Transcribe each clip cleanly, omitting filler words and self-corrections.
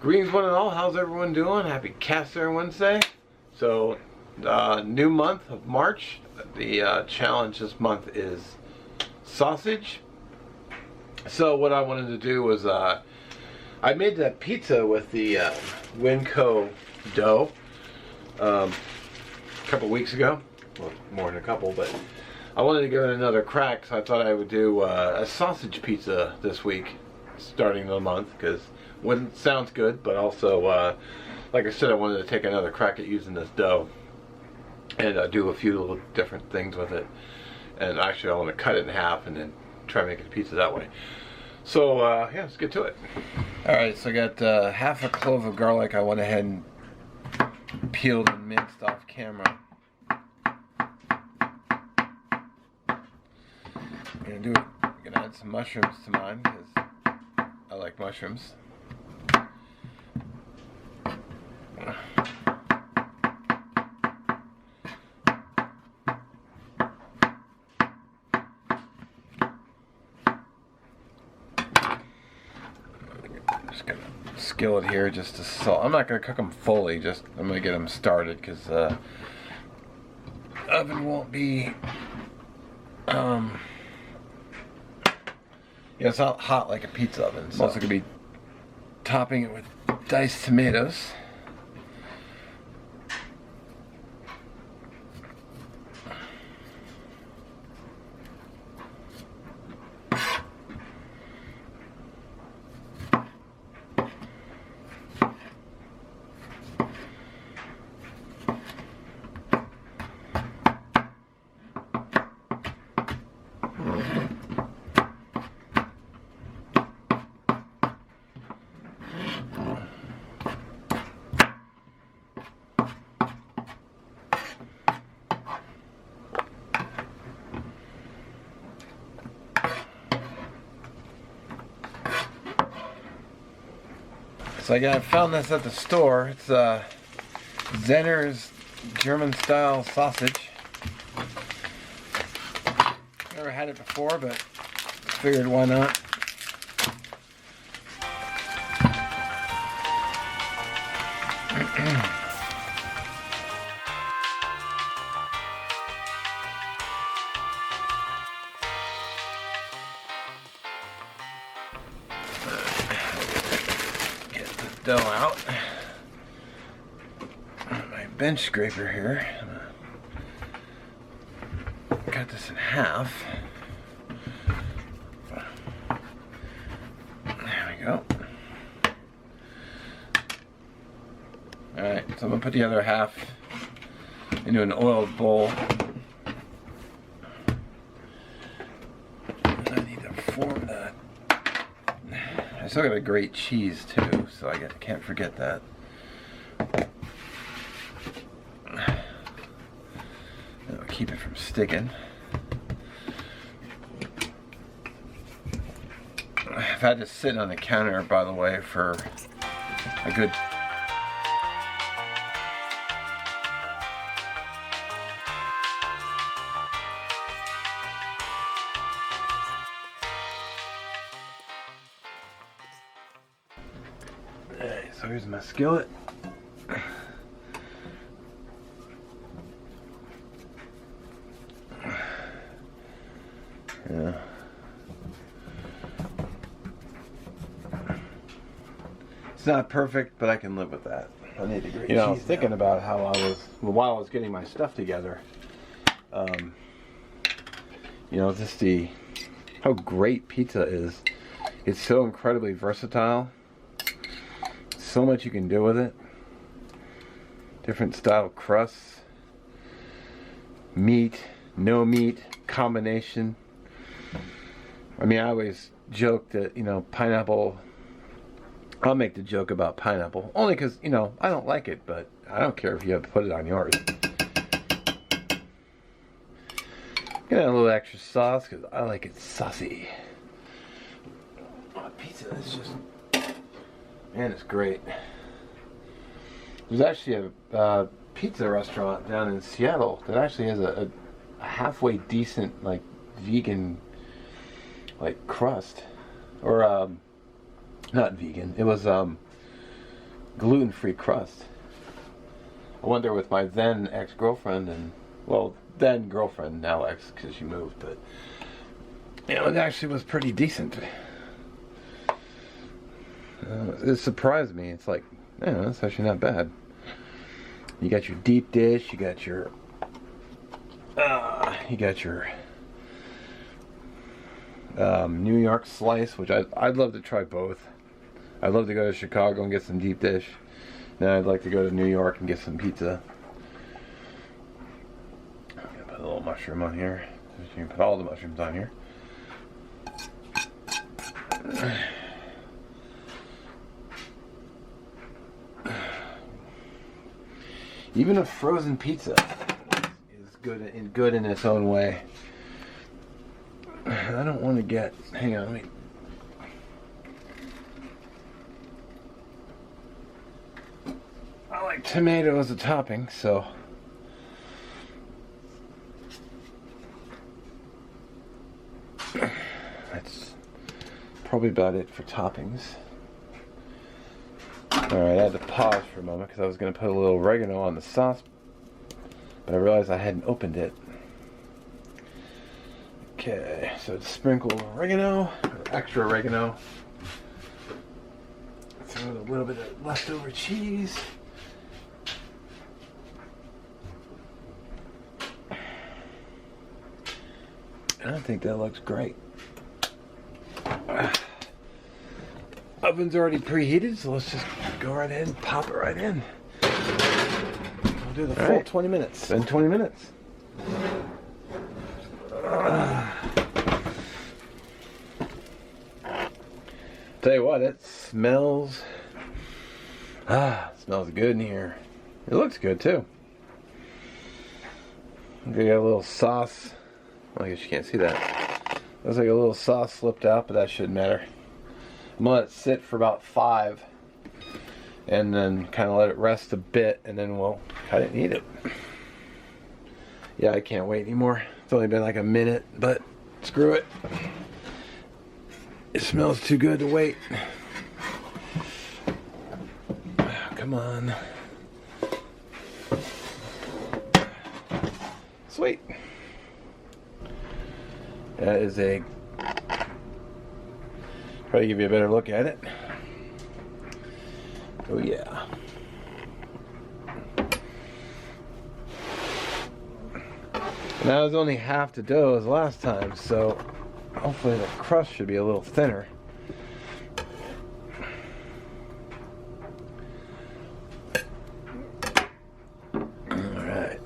Greetings one and all, how's everyone doing? Happy Cast There Wednesday. So, new month of March. The challenge this month is sausage. So what I wanted to do was, I made that pizza with the Winco dough a couple weeks ago. Well, more than a couple, but I wanted to give it another crack, so I thought I would do a sausage pizza this week, starting the month, because it sounds good, but also, like I said, I wanted to take another crack at using this dough and do a few little different things with it. And actually, I want to cut it in half and then try making a pizza that way. So, yeah, let's get to it. Alright, so I got half a clove of garlic I went ahead and peeled and minced off camera. I'm gonna add some mushrooms to mine because I like mushrooms. Just gonna skillet here just to salt. I'm not gonna cook them fully. Just I'm gonna get them started because oven won't be. Yeah, it's not hot like a pizza oven. It's also gonna be topping it with diced tomatoes. So I found this at the store. It's Zenner's German style sausage. Never had it before, but figured why not. Dough out. My bench scraper here. Cut this in half. There we go. Alright, so I'm going to put the other half into an oiled bowl. And I need to form that. I still got a great cheese too, so I can't forget that. That'll keep it from sticking. I've had this sitting on the counter, by the way, for a good. Alright, so here's my skillet. Yeah. It's not perfect, but I can live with that. I need a great cheese. I was thinking about how while I was getting my stuff together, just how great pizza is. It's so incredibly versatile. So much you can do with it. Different style crusts, meat, no meat, combination. I mean, I always joke that, pineapple, I'll make the joke about pineapple, only because, I don't like it, but I don't care if you have to put it on yours. Get a little extra sauce because I like it saucy. Oh, pizza is just, man, it's great. There's actually a pizza restaurant down in Seattle that actually has a halfway decent, vegan, crust. Or, not vegan. It was, gluten-free crust. I went there with my then ex-girlfriend, and well, then girlfriend, now ex, because she moved, but you know, it actually was pretty decent. It surprised me. It's like, yeah, that's actually not bad. You got your deep dish, you got your New York slice, which I'd love to try both. I'd love to go to Chicago and get some deep dish. Then I'd like to go to New York and get some pizza. I'm gonna put a little mushroom on here. You can put all the mushrooms on here. Even a frozen pizza is good in its own way. I don't want to get. Hang on, let me. I like tomato as a topping, so. That's probably about it for toppings. Alright, I had to pause for a moment because I was going to put a little oregano on the sauce, but I realized I hadn't opened it. Okay, so sprinkle oregano, or extra oregano. Throw a little bit of leftover cheese. I think that looks great. Oven's already preheated, so let's just go right ahead and pop it right in. We'll do the full 20 minutes. In 20 minutes. Tell you what, it smells. It smells good in here. It looks good too. We got a little sauce. Well, I guess you can't see that. Looks like a little sauce slipped out, but that shouldn't matter. I'm gonna let it sit for about 5 and then kind of let it rest a bit, and then we'll cut it and eat it. Yeah, I can't wait anymore. It's only been like a minute, but screw it. It smells too good to wait. Come on. Sweet. That is a... Try to give you a better look at it. Oh yeah. And that was only half the dough as last time, so hopefully the crust should be a little thinner. Alright.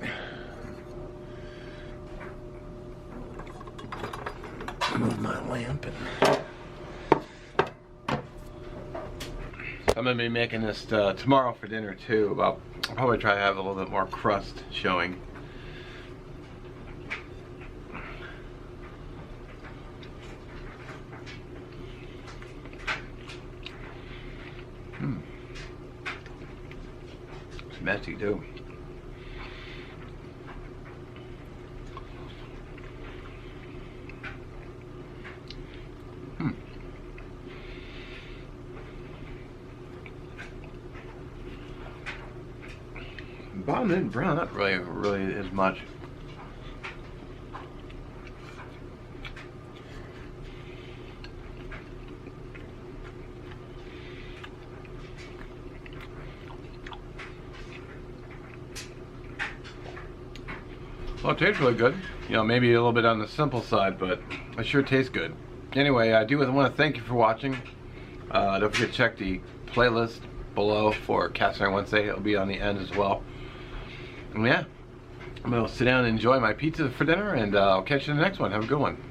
Move my lamp and... I'm going to be making this tomorrow for dinner too. I'll probably try to have a little bit more crust showing. It's messy too. Bottom didn't brown up really as much. Well, it tastes really good. You know, maybe a little bit on the simple side, but it sure tastes good. Anyway, I do want to thank you for watching. Don't forget to check the playlist below for Cast Iron Wednesday. It'll be on the end as well. And yeah, I'm going to sit down and enjoy my pizza for dinner, and I'll catch you in the next one. Have a good one.